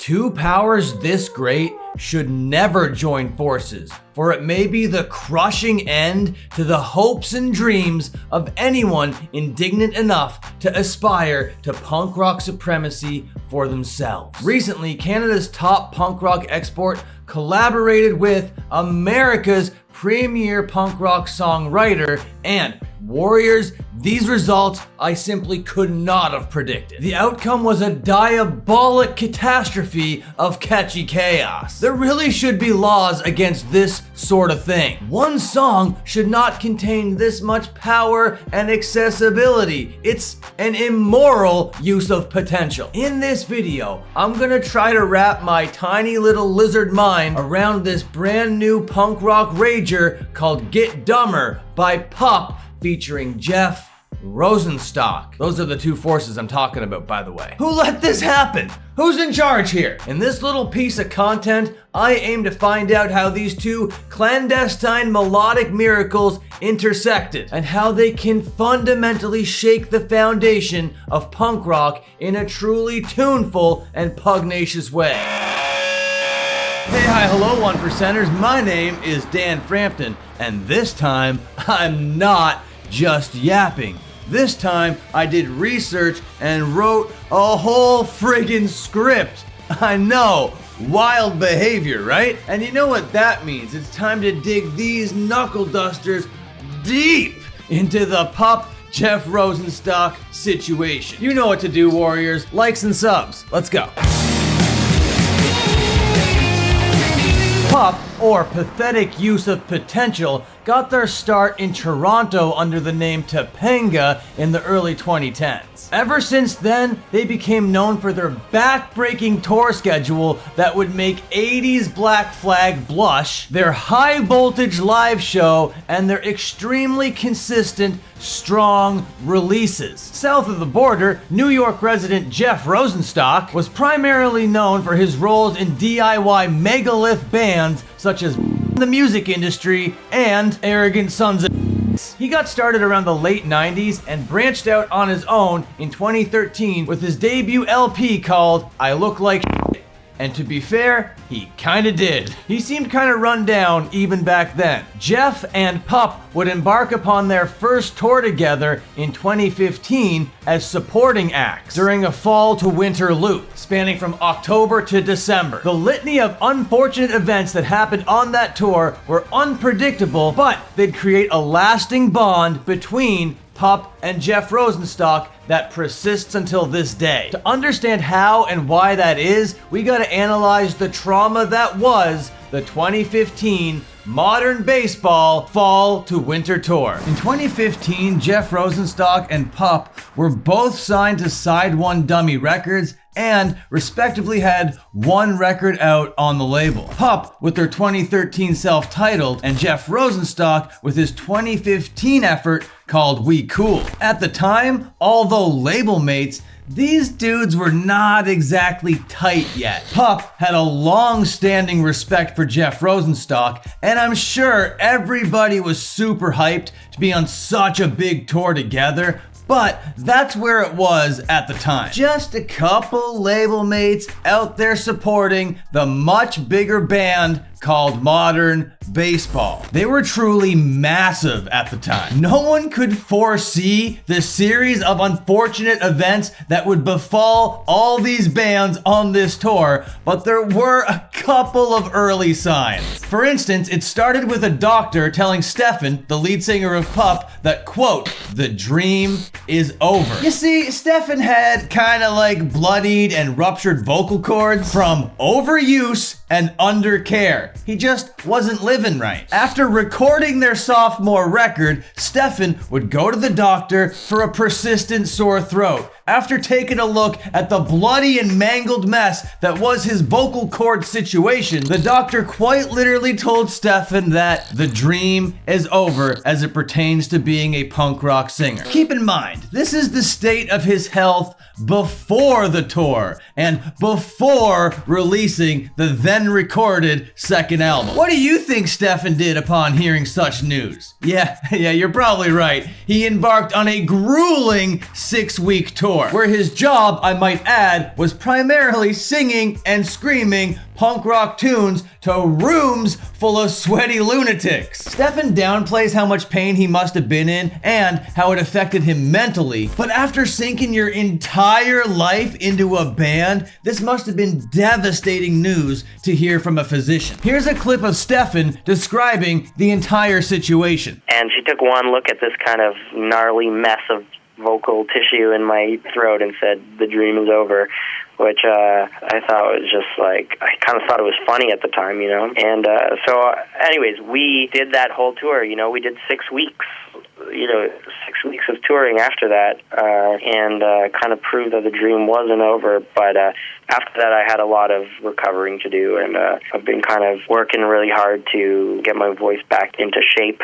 Two powers this great should never join forces, for it may be the crushing end to the hopes and dreams of anyone indignant enough to aspire to punk rock supremacy for themselves. Recently, Canada's top punk rock export collaborated with America's premier punk rock songwriter, and Warriors, these results I simply could not have predicted. The outcome was a diabolic catastrophe of catchy chaos. There really should be laws against this sort of thing. One song should not contain this much power and accessibility. It's an immoral use of potential. In this video, I'm gonna try to wrap my tiny little lizard mind around this brand new punk rock rager called Get Dumber by Pup featuring Jeff Rosenstock. Those are the two forces I'm talking about, by the way. Who let this happen? Who's in charge here? In this little piece of content, I aim to find out how these two clandestine melodic miracles intersected and how they can fundamentally shake the foundation of punk rock in a truly tuneful and pugnacious way. Hey, hi, hello, 1%ers. My name is Dan Frampton, and this time, I'm not just yapping. This time, I did research and wrote a whole friggin' script. I know, wild behavior, right? And you know what that means. It's time to dig these knuckle dusters deep into the Pup Jeff Rosenstock situation. You know what to do, Warriors. Likes and subs. Let's go. Pup, or Pathetic Use of Potential, got their start in Toronto under the name Topanga in the early 2010s. Ever since then, they became known for their back-breaking tour schedule that would make 80s Black Flag blush, their high-voltage live show, and their extremely consistent, strong releases. South of the border, New York resident Jeff Rosenstock was primarily known for his roles in DIY megalith bands such as the Music Industry and Arrogant Sons of. He got started around the late 90s and branched out on his own in 2013 with his debut LP called I Look Like Shit. And to be fair, he kinda did. He seemed kinda run down even back then. Jeff and Pup would embark upon their first tour together in 2015 as supporting acts during a fall to winter loop, spanning from October to December. The litany of unfortunate events that happened on that tour were unpredictable, but they'd create a lasting bond between Pup and Jeff Rosenstock that persists until this day. To understand how and why that is, we gotta analyze the trauma that was the 2015 Modern Baseball Fall to Winter Tour. In 2015, Jeff Rosenstock and Pup were both signed to Side 1 Dummy Records and respectively had one record out on the label. Pup with their 2013 self-titled, and Jeff Rosenstock with his 2015 effort called We Cool. At the time, although label mates, these dudes were not exactly tight yet. Pup had a long-standing respect for Jeff Rosenstock, and I'm sure everybody was super hyped to be on such a big tour together, but that's where it was at the time. Just a couple label mates out there supporting the much bigger band called Modern Baseball. They were truly massive at the time. No one could foresee the series of unfortunate events that would befall all these bands on this tour, but there were a couple of early signs. For instance, it started with a doctor telling Stefan, the lead singer of Pup, that, quote, the dream is over. You see, Stefan had kinda like bloodied and ruptured vocal cords from overuse and undercare. He just wasn't living right. After recording their sophomore record, Stefan would go to the doctor for a persistent sore throat. After taking a look at the bloody and mangled mess that was his vocal cord situation, the doctor quite literally told Stefan that the dream is over as it pertains to being a punk rock singer. Keep in mind, this is the state of his health before the tour and before releasing the then recorded second album. What do you think Stefan did upon hearing such news? Yeah, you're probably right. He embarked on a grueling 6-week tour. tour, where his job, I might add, was primarily singing and screaming punk rock tunes to rooms full of sweaty lunatics. Stephen downplays how much pain he must have been in and how it affected him mentally, but after sinking your entire life into a band, this must have been devastating news to hear from a physician. Here's a clip of Stephen describing the entire situation. And she took one look at this kind of gnarly mess of vocal tissue in my throat and said, "The dream is over," which I thought was just like, I kind of thought it was funny at the time, you know. And so anyways, we did that whole tour, you know. We did 6 weeks, you know, 6 weeks of touring after that, and kind of proved that the dream wasn't over. But after that, I had a lot of recovering to do, and I've been kind of working really hard to get my voice back into shape.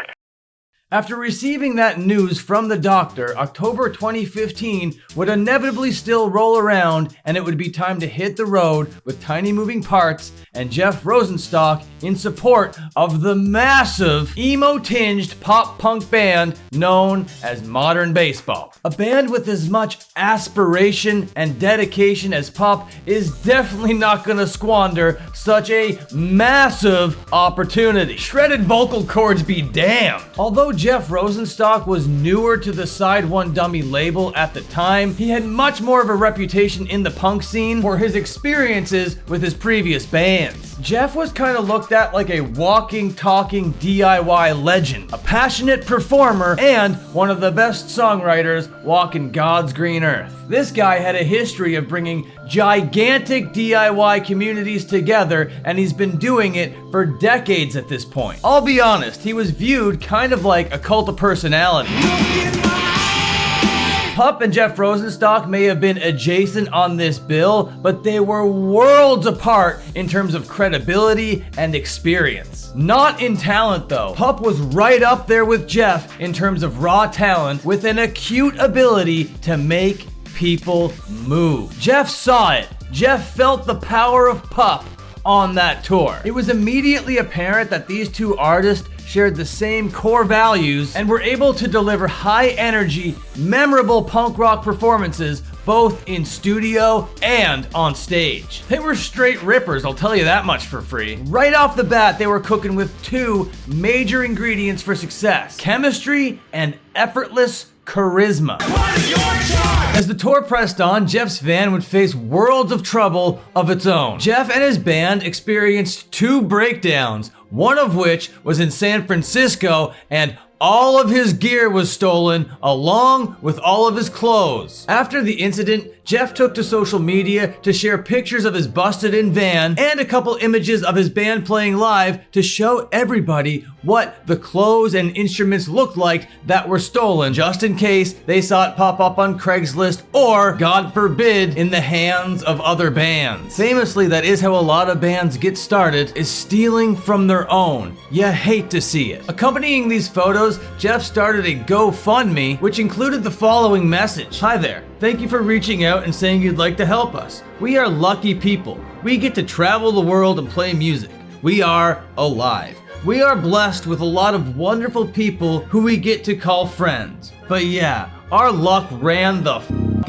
After receiving that news from the doctor, October 2015 would inevitably still roll around, and it would be time to hit the road with Tiny Moving Parts and Jeff Rosenstock in support of the massive emo-tinged pop-punk band known as Modern Baseball. A band with as much aspiration and dedication as Pup is definitely not gonna squander such a massive opportunity. Shredded vocal cords be damned. Although Jeff Rosenstock was newer to the Side One Dummy label at the time, he had much more of a reputation in the punk scene for his experiences with his previous bands. Jeff was kind of looked at like a walking, talking DIY legend, a passionate performer, and one of the best songwriters walking God's green earth. This guy had a history of bringing gigantic DIY communities together, and he's been doing it for decades at this point. I'll be honest, he was viewed kind of like a cult of personality. Pup and Jeff Rosenstock may have been adjacent on this bill, but they were worlds apart in terms of credibility and experience. Not in talent though. Pup was right up there with Jeff in terms of raw talent, with an acute ability to make people move. Jeff saw it. Jeff felt the power of Pup on that tour. It was immediately apparent that these two artists shared the same core values and were able to deliver high energy, memorable punk rock performances both in studio and on stage. They were straight rippers, I'll tell you that much for free. Right off the bat, they were cooking with two major ingredients for success: chemistry and effortless charisma. As the tour pressed on, Jeff's van would face worlds of trouble of its own. Jeff and his band experienced 2 breakdowns, one of which was in San Francisco, and all of his gear was stolen, along with all of his clothes. After the incident, Jeff took to social media to share pictures of his busted-in van and a couple images of his band playing live to show everybody what the clothes and instruments looked like that were stolen, just in case they saw it pop up on Craigslist or, God forbid, in the hands of other bands. Famously, that is how a lot of bands get started, is stealing from their own. You hate to see it. Accompanying these photos, Jeff started a GoFundMe, which included the following message. Hi there. Thank you for reaching out and saying you'd like to help us. We are lucky people. We get to travel the world and play music. We are alive. We are blessed with a lot of wonderful people who we get to call friends. But yeah, our luck ran the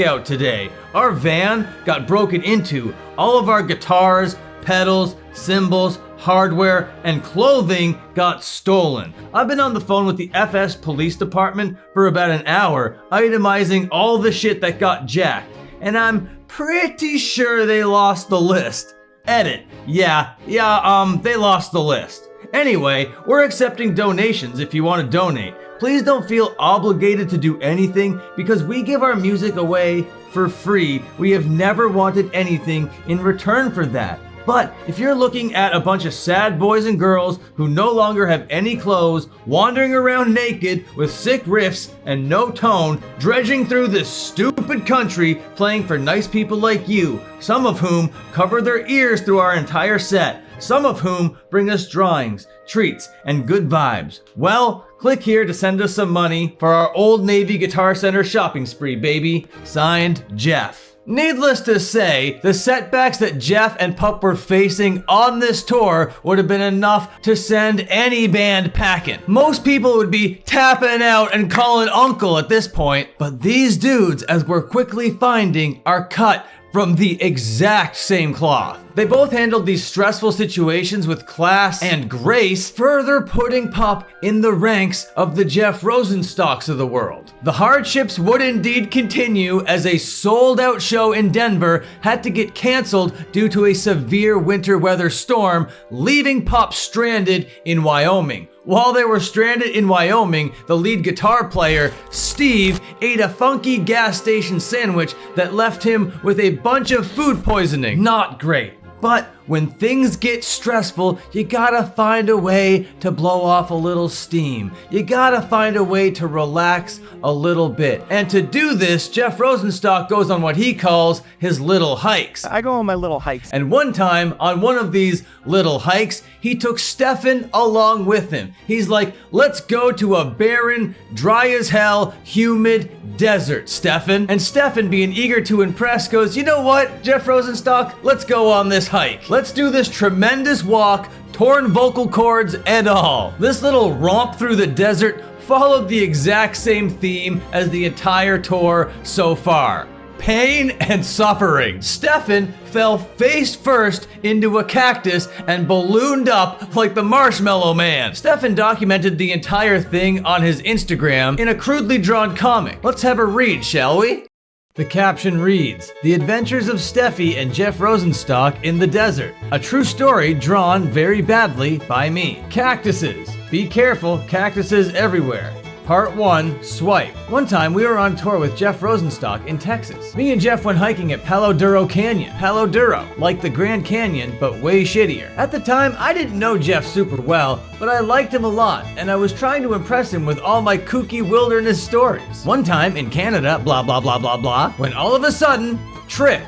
out today. Our van got broken into. All of our guitars, pedals, cymbals, hardware, and clothing got stolen. I've been on the phone with the FS Police Department for about an hour, itemizing all the shit that got jacked, and I'm pretty sure they lost the list. Edit. Yeah, they lost the list. Anyway, we're accepting donations if you want to donate. Please don't feel obligated to do anything because we give our music away for free. We have never wanted anything in return for that. But if you're looking at a bunch of sad boys and girls who no longer have any clothes, wandering around naked with sick riffs and no tone, dredging through this stupid country playing for nice people like you, some of whom cover their ears through our entire set, some of whom bring us drawings, treats, and good vibes, well, click here to send us some money for our Old Navy Guitar Center shopping spree, baby. Signed, Jeff. Needless to say, the setbacks that Jeff and Pup were facing on this tour would have been enough to send any band packing. Most people would be tapping out and calling uncle at this point, but these dudes, as we're quickly finding, are cut from the exact same cloth. They both handled these stressful situations with class and grace, further putting Pup in the ranks of the Jeff Rosenstocks of the world. The hardships would indeed continue as a sold-out show in Denver had to get canceled due to a severe winter weather storm, leaving Pup stranded in Wyoming. While they were stranded in Wyoming, the lead guitar player, Steve, ate a funky gas station sandwich that left him with a bunch of food poisoning. Not great. But when things get stressful, you gotta find a way to blow off a little steam. You gotta find a way to relax a little bit. And to do this, Jeff Rosenstock goes on what he calls his little hikes. I go on my little hikes. And one time, on one of these little hikes, he took Stefan along with him. He's like, let's go to a barren, dry as hell, humid desert, Stefan. And Stefan, being eager to impress, goes, you know what, Jeff Rosenstock, let's go on this hike. Let's do this tremendous walk, torn vocal cords and all. This little romp through the desert followed the exact same theme as the entire tour so far. Pain and suffering. Stefan fell face first into a cactus and ballooned up like the Marshmallow Man. Stefan documented the entire thing on his Instagram in a crudely drawn comic. Let's have a read, shall we? The caption reads, "The Adventures of Steffi and Jeff Rosenstock in the Desert. A true story drawn very badly by me. Cactuses. Be careful, cactuses everywhere. Part 1, Swipe. One time we were on tour with Jeff Rosenstock in Texas. Me and Jeff went hiking at Palo Duro Canyon. Palo Duro, like the Grand Canyon, but way shittier. At the time, I didn't know Jeff super well, but I liked him a lot, and I was trying to impress him with all my kooky wilderness stories. One time in Canada, blah blah blah blah blah, when all of a sudden, trip.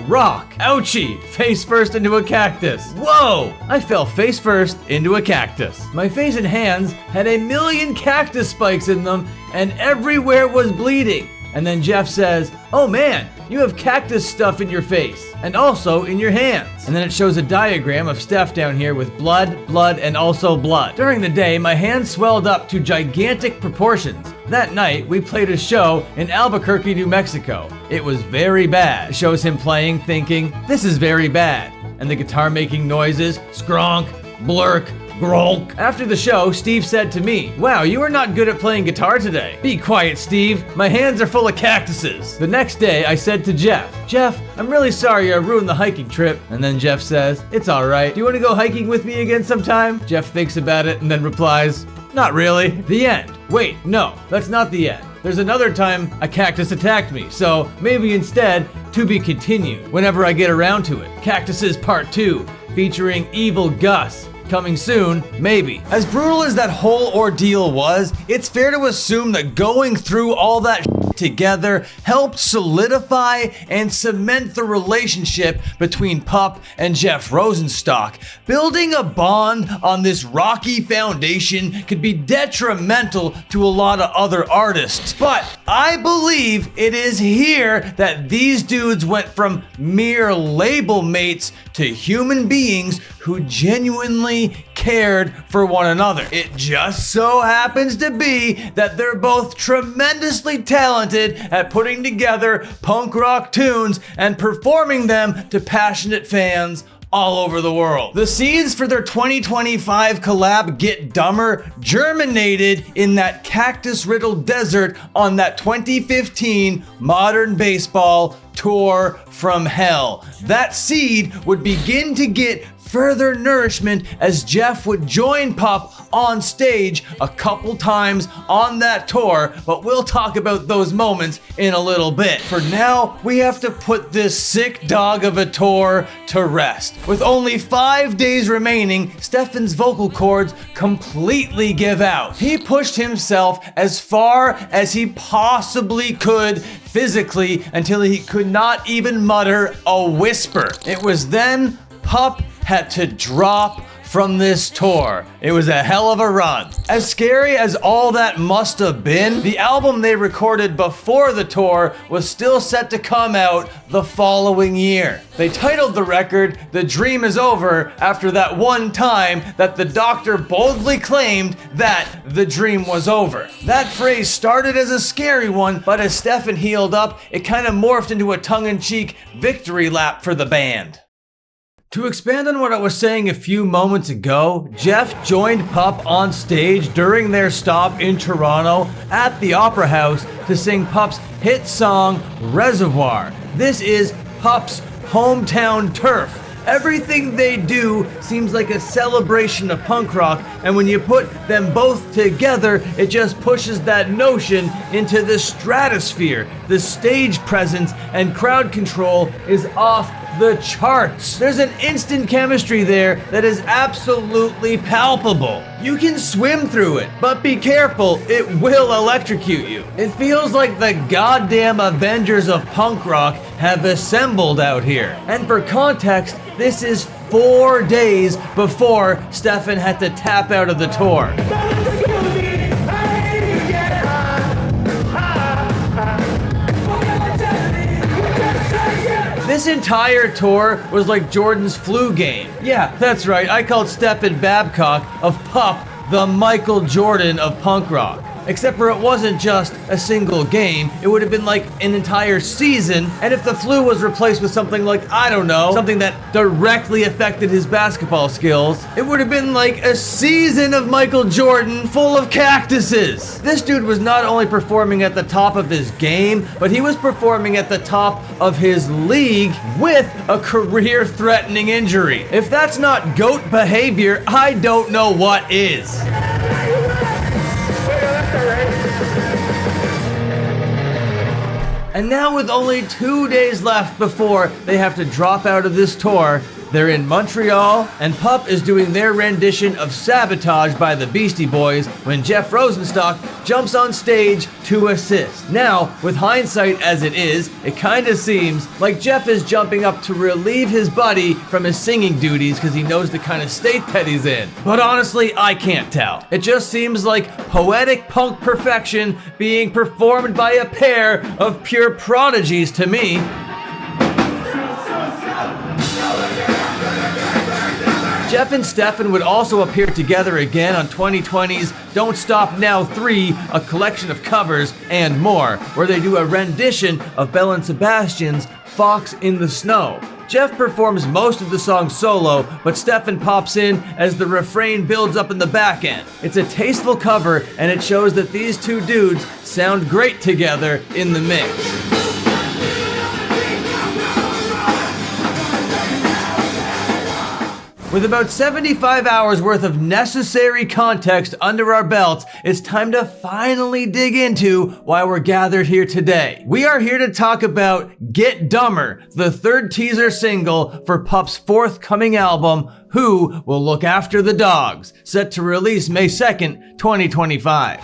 Rock. Ouchie. Face first into a cactus. Whoa! I fell face first into a cactus. My face and hands had a million cactus spikes in them, and everywhere was bleeding. And then Jeff says, oh man, you have cactus stuff in your face, and also in your hands. And then it shows a diagram of Steph down here with blood, blood, and also blood. During the day, my hands swelled up to gigantic proportions. That night, we played a show in Albuquerque, New Mexico. It was very bad. It shows him playing, thinking, this is very bad. And the guitar making noises, skronk, blurk, grolk. After the show, Steve said to me, wow, you are not good at playing guitar today. Be quiet, Steve. My hands are full of cactuses. The next day, I said to Jeff, I'm really sorry I ruined the hiking trip. And then Jeff says, it's all right. Do you want to go hiking with me again sometime? Jeff thinks about it and then replies, not really. The end. Wait, no, that's not the end. There's another time a cactus attacked me, so maybe instead, to be continued whenever I get around to it. Cactuses Part 2, featuring Evil Gus. Coming soon, maybe. As brutal as that whole ordeal was, it's fair to assume that going through all that together helped solidify and cement the relationship between Pup and Jeff Rosenstock. Building a bond on this rocky foundation could be detrimental to a lot of other artists, but I believe it is here that these dudes went from mere label mates to human beings who genuinely cared for one another. It just so happens to be that they're both tremendously talented at putting together punk rock tunes and performing them to passionate fans all over the world. The seeds for their 2025 collab Get Dumber germinated in that cactus-riddled desert on that 2015 Modern Baseball Tour from Hell. That seed would begin to get further nourishment as Jeff would join Pup on stage a couple times on that tour, but we'll talk about those moments in a little bit. For now, we have to put this sick dog of a tour to rest. With only 5 days remaining, Stefan's vocal cords completely give out. He pushed himself as far as he possibly could physically until he could not even mutter a whisper. It was then Pup had to drop from this tour. It was a hell of a run. As scary as all that must have been, the album they recorded before the tour was still set to come out the following year. They titled the record "The Dream Is Over" after that one time that the doctor boldly claimed that the dream was over. That phrase started as a scary one, but as Stefan healed up, it kind of morphed into a tongue-in-cheek victory lap for the band. To expand on what I was saying a few moments ago, Jeff joined Pup on stage during their stop in Toronto at the Opera House to sing Pup's hit song, Reservoir. This is Pup's hometown turf. Everything they do seems like a celebration of punk rock, and when you put them both together, it just pushes that notion into the stratosphere. The stage presence and crowd control is off the charts. There's an instant chemistry there that is absolutely palpable. You can swim through it, but be careful, it will electrocute you. It feels like the goddamn Avengers of punk rock have assembled out here. And for context, this is 4 days before Stefan had to tap out of the tour. This entire tour was like Jordan's flu game. Yeah, that's right, I called Stephen Babcock of Pup the Michael Jordan of punk rock. Except for it wasn't just a single game, it would have been like an entire season, and if the flu was replaced with something like, I don't know, something that directly affected his basketball skills, it would have been like a season of Michael Jordan full of cactuses. This dude was not only performing at the top of his game, but he was performing at the top of his league with a career-threatening injury. If that's not GOAT behavior, I don't know what is. And now with only 2 days left before they have to drop out of this tour, they're in Montreal, and Pup is doing their rendition of Sabotage by the Beastie Boys when Jeff Rosenstock jumps on stage to assist. Now, with hindsight as it is, it kinda seems like Jeff is jumping up to relieve his buddy from his singing duties because he knows the kind of state that he's in. But honestly, I can't tell. It just seems like poetic punk perfection being performed by a pair of pure prodigies to me. Jeff and Stefan would also appear together again on 2020's Don't Stop Now 3, a collection of covers and more, where they do a rendition of Belle and Sebastian's Fox in the Snow. Jeff performs most of the song solo, but Stefan pops in as the refrain builds up in the back end. It's a tasteful cover, and it shows that these two dudes sound great together in the mix. With about 75 hours worth of necessary context under our belts, it's time to finally dig into why we're gathered here today. We are here to talk about Get Dumber, the third teaser single for Pup's forthcoming album, Who Will Look After the Dogs, set to release May 2nd, 2025.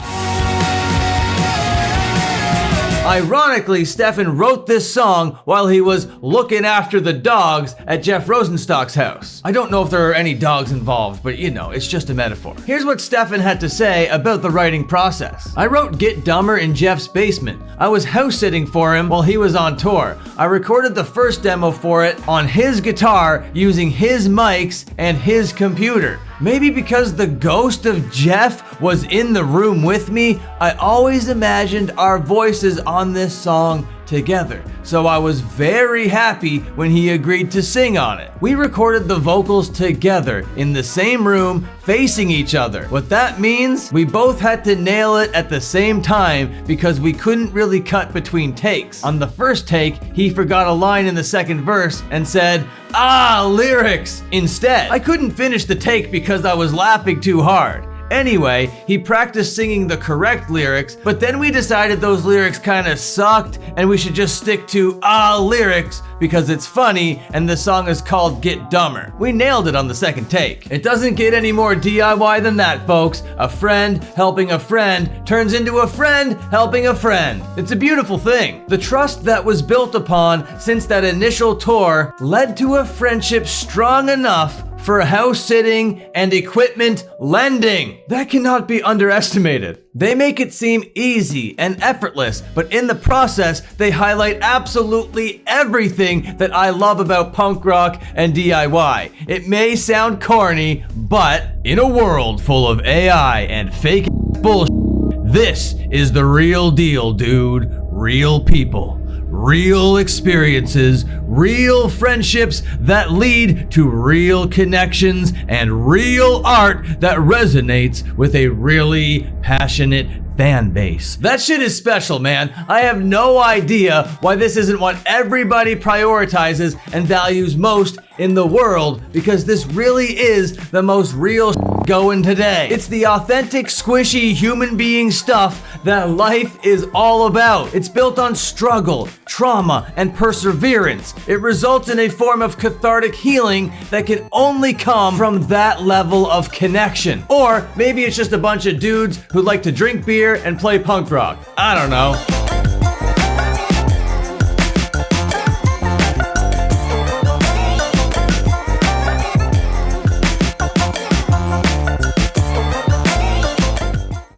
Ironically, Stefan wrote this song while he was looking after the dogs at Jeff Rosenstock's house. I don't know if there are any dogs involved, but you know, it's just a metaphor. Here's what Stefan had to say about the writing process. I wrote Get Dumber in Jeff's basement. I was house sitting for him while he was on tour. I recorded the first demo for it on his guitar using his mics and his computer. Maybe because the ghost of Jeff was in the room with me, I always imagined our voices on this song together. So I was very happy when he agreed to sing on it. We recorded the vocals together in the same room, facing each other. What that means, we both had to nail it at the same time because we couldn't really cut between takes. On the first take, he forgot a line in the second verse and said, lyrics, instead. I couldn't finish the take because I was laughing too hard. Anyway, he practiced singing the correct lyrics, but then we decided those lyrics kinda sucked and we should just stick to lyrics because it's funny and the song is called Get Dumber. We nailed it on the second take. It doesn't get any more DIY than that, folks. A friend helping a friend turns into a friend helping a friend. It's a beautiful thing. The trust that was built upon since that initial tour led to a friendship strong enough for house sitting and equipment lending. That cannot be underestimated. They make it seem easy and effortless, but in the process, they highlight absolutely everything that I love about punk rock and DIY. It may sound corny, but in a world full of AI and fake bullshit, this is the real deal, dude. Real people, real experiences, real friendships that lead to real connections, and real art that resonates with a really passionate fan base. That shit is special, man. I have no idea why this isn't what everybody prioritizes and values most in the world, because this really is the most real going today. It's the authentic, squishy human being stuff that life is all about. It's built on struggle, trauma, and perseverance. It results in a form of cathartic healing that can only come from that level of connection. Or maybe it's just a bunch of dudes who like to drink beer and play punk rock. I don't know.